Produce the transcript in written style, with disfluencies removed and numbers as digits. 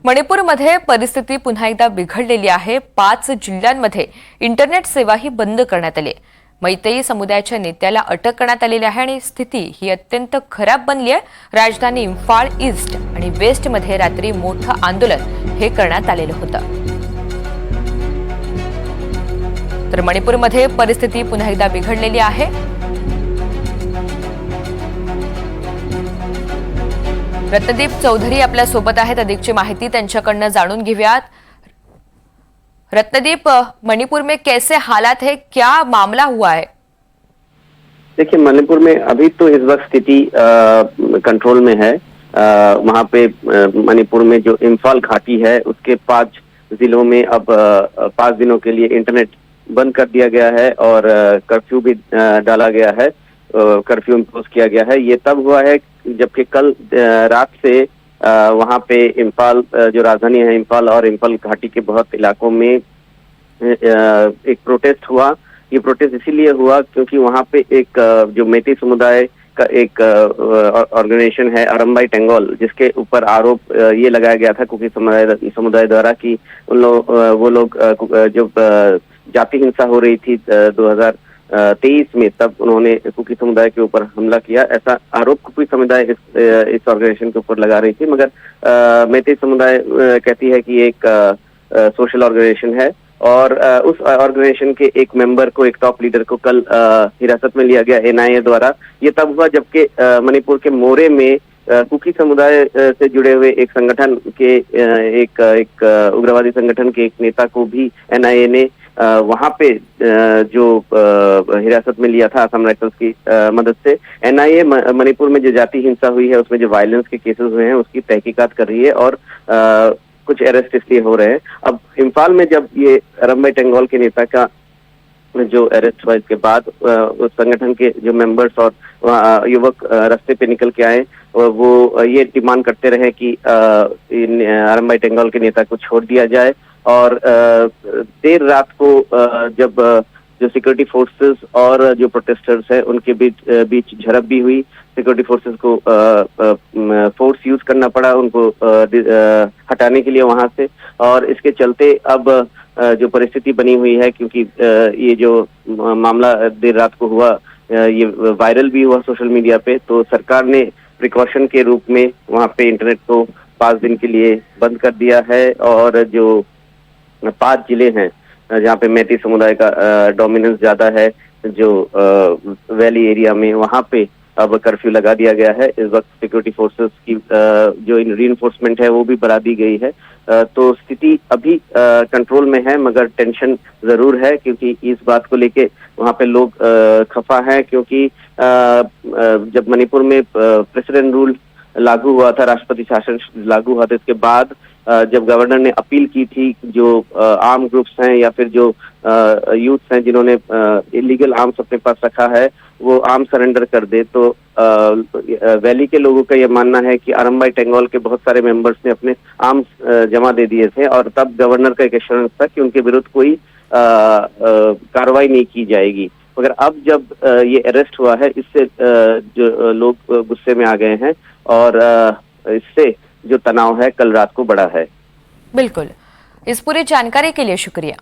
मणिपूरमध्ये परिस्थिती पुन्हा एकदा बिघडलेली आहे। 5 जिल्ह्यांमध्ये इंटरनेट सेवाही बंद करण्यात आली आहे। मैतेई समुदायाच्या नेत्याला अटक करण्यात आलेली आहे आणि स्थिती ही अत्यंत खराब बनली आहे। राजधानी इम्फाळ ईस्ट आणि वेस्टमध्ये रात्री मोठं आंदोलन हे करण्यात आलेलं होतं। तर मणिपूरमध्ये परिस्थिती पुन्हा एकदा बिघडलेली आहे। रत्नदीप चौधरी आपल्या सोबत आहेत। अधिकची माहिती त्यांच्याकडनं जाणून घेऊयात। रत्नदीप, मणिपुर में कैसे हालात है, क्या मामला हुआ है? देखिए, मणिपुर में अभी तो इस वक्त स्थिति कंट्रोल में है। वहां पे मणिपुर में जो इम्फाल घाटी है उसके 5 जिलों में अब 5 दिनों के लिए इंटरनेट बंद कर दिया गया है और कर्फ्यू भी डाला गया है, कर्फ्यू इम्पोज किया गया है। ये तब हुआ है जबकि कल रात से वहां पे इम्फाल जो राजधानी है इम्फाल और इम्फाल घाटी के बहुत इलाकों में एक प्रोटेस्ट हुआ। ये प्रोटेस्ट इसीलिए हुआ क्योंकि वहां पे एक जो मेती समुदाय का एक ऑर्गेनाइजेशन है अरम्बाई टेंगोल, जिसके ऊपर आरोप ये लगाया गया था कुकी समुदाय द्वारा कि वो लोग जब जाति हिंसा हो रही थी 2023 में, तब उन्होंने कुकी समुदाय के ऊपर हमला किया। ऐसा आरोप कुकी समुदाय इस ऑर्गेनाइजेशन के ऊपर लगा रही थी, मगर मेती समुदाय कहती है कि एक सोशल ऑर्गेनाइजेशन है और उस ऑर्गेनाइजेशन के एक मेंबर को, एक टॉप लीडर को कल हिरासत में लिया गया एनआईए द्वारा। ये तब हुआ जबकि मणिपुर के मोरे में कुकी समुदाय से जुड़े हुए एक संगठन के एक उग्रवादी संगठन के एक नेता को भी एनआईए ने वहां पे जो हिरासत में लिया था असम राइफल्स की मदद से। एनआईए मणिपुर में जो जाति हिंसा हुई है, उसमें जो वायलेंस के केसेस हुए हैं उसकी तहकीकात कर रही है और कुछ अरेस्ट इसलिए हो रहे हैं। अब इम्फाल में जब ये अरम्बाई टेंगोल के नेता का जो अरेस्ट हुआ, इसके बाद उस संगठन के जो मेंबर्स और युवक रास्ते पे निकल के आए, वो ये डिमांड करते रहे कि अरम्बाई टेंगोल के नेता को छोड़ दिया जाए। और देर रात को जब जो सिक्योरिटी फोर्सेस और जो प्रोटेस्टर्स हैं उनके बीच झड़प भी हुई। सिक्योरिटी फोर्सेस को फोर्स यूज करना पड़ा उनको हटाने के लिए वहां से, और इसके चलते अब जो परिस्थिति बनी हुई है, क्योंकि ये जो मामला देर रात को हुआ ये वायरल भी हुआ सोशल मीडिया पे, तो सरकार ने प्रिकॉशन के रूप में वहां पे इंटरनेट को 5 दिन के लिए बंद कर दिया है। और जो 5 जिले हैं जहाँ पे मेती समुदाय का डोमिनेंस ज्यादा है, जो वैली एरिया में, वहां पे अब कर्फ्यू लगा दिया गया है। इस वक्त सिक्योरिटी फोर्सेस की जो रीइंफोर्समेंट है वो भी बढ़ा दी गई है। तो स्थिति अभी कंट्रोल में है, मगर टेंशन जरूर है क्योंकि इस बात को लेके वहां पे लोग खफा हैं, क्योंकि जब मणिपुर में प्रेसिडेंट रूल लागू हुआ था, राष्ट्रपति शासन लागू हुआ था, इसके बाद जब गवर्नर ने अपील की थी जो आर्म ग्रुप्स हैं या फिर जो यूथ हैं जिन्होंने इलीगल आर्म्स अपने पास रखा है, वो आर्म सरेंडर कर दे, तो वैली के लोगों का ये मानना है कि अरम्बाई टेंगोल के बहुत सारे मेंबर्स ने अपने आर्म्स जमा दे दिए थे और तब गवर्नर का एक एश्योरेंस था कि उनके विरुद्ध कोई कार्रवाई नहीं की जाएगी। मगर अब जब ये अरेस्ट हुआ है, इससे जो लोग गुस्से में आ गए हैं और इससे जो तनाव है कल रात को बढ़ा है। बिल्कुल, इस पूरी जानकारी के लिए शुक्रिया।